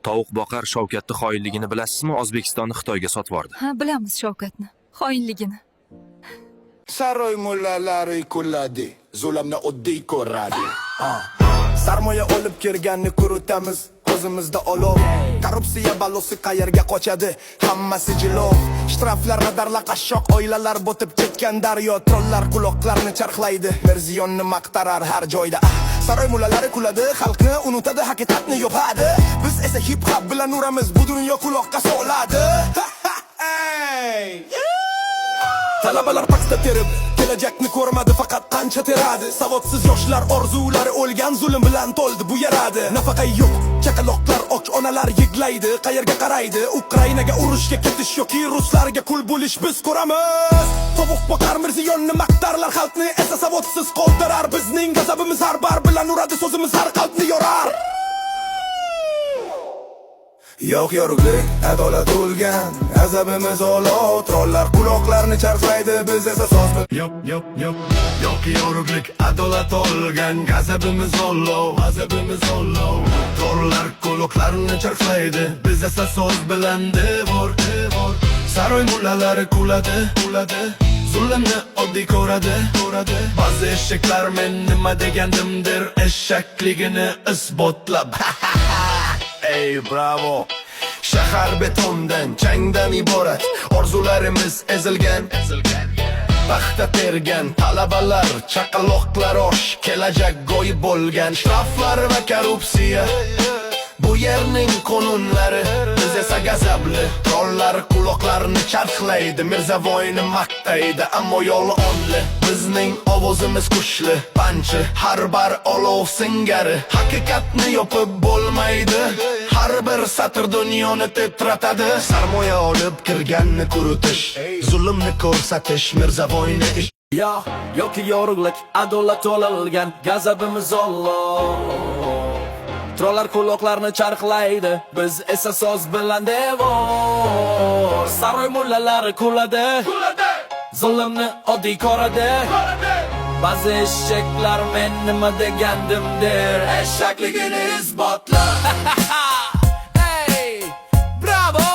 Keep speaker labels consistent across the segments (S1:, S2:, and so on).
S1: Tovuq boqar Shavkatni xoinligini bilasizmi? O'zbekistonni Xitoyga sotib yubordi.
S2: Ha, bilamiz Shavkatni. Xoinligini.
S3: Saroy mullalari kulladi, zulmni oddiy ko'radi. Sarmoya olib kirganni quritamiz, ko'zimizda olov. Korrupsiya balosi qayerga qochadi? Hammasi jilov. Shtraflarni darla qashshoq oilalar botib ketgan daryo, trollar quloqlarni charxlaydi. Mirziyonni maqtarar har joyda. Saroy mullalari kuladi, xalqni unutadi, haqiqatni yopadi. Biz esa hip hop bilan uramiz, bu dunyo quloqqa soladi. Talabalar paxta terib, kelajakni ko'rmadi, faqat qancha teradi. Savodsiz yoshlar orzulari o'lgan, zulm bilan to'ldi bu yaradi. Nafaqa yo'q, chaqaloqlar och onalar yig'laydi. Qayerga qaraydi? Ukrainaga urushga ketish yoki ruslarga qul bo'lish biz ko'ramiz. Tovuq boqar Mirziyonni maqtarlar, xalqni esa savodsiz qoldirar. Bizning g'azabimiz har bar bilan uradi, so'zimiz har qalbni yorar. Yo'q yorug'lik, adolat o'lgan, g'azabimiz olov, trollar quloqlarni charxlaydi, biz esa so'z. Yo'q yorug'lik, adolat o'lgan, g'azabimiz olov, trollar quloqlarni charxlaydi, biz esa so'z bilan devor. Saroy mullalari kuladi, zulmni oddiy ko'radi. Ba'zi eshaklar men nima degandimdir, eshakligini isbotlab. Ey bravo. Shahar betondan, changdan iborat, orzularimiz ezilgan. Paxta tergan talabalar, chaqaloqlar osh, kelajak go'yi bo'lgan. Shtraflar va korrupsiya bu yerning qonunlari, biz esa g'azabli. Trollar quloqlarni charxlaydi, Mirzavoyni maqtaydi, ammo yolg'onli. Bizning ovozimiz kuchli, panchi har bir olov singari. Haqiqatni yopib bo'lmaydi, har bir satr dunyoni titratadi. Sarmoya olib kirganni quritish, zulmni ko'rsatish, Mirzavoyni ish.
S4: Yo'q yorug'lik, adolat to'lilgan, g'azabimiz olov. Trollar quloqlarni charxlaydi, biz esa so'z bilan devor. Saroy mullalari kuladi, zulmni oddiy ko'radi. Ba'zi eshaklar men nima degandim der, eshakligini isbotlab. Hey, bravo.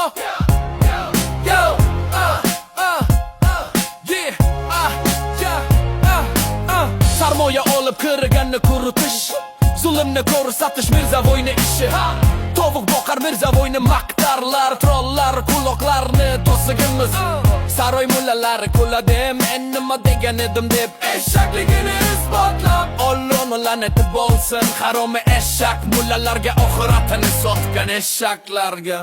S4: Sarmoya olib kirganni quritish, zulmni ko'rsatish Mirzavoyni ishi. Tovuq boqar Mirzavoyni maqtarlar, trollar quloqlarni to'sigimiz. Saroy mullalari kuladi, men nima degan edim deb, eshakligini isbotlab. Allohni la'nati bo'lsin, haromi eshak, mullalarga oxiratini sotgan eshaklarga.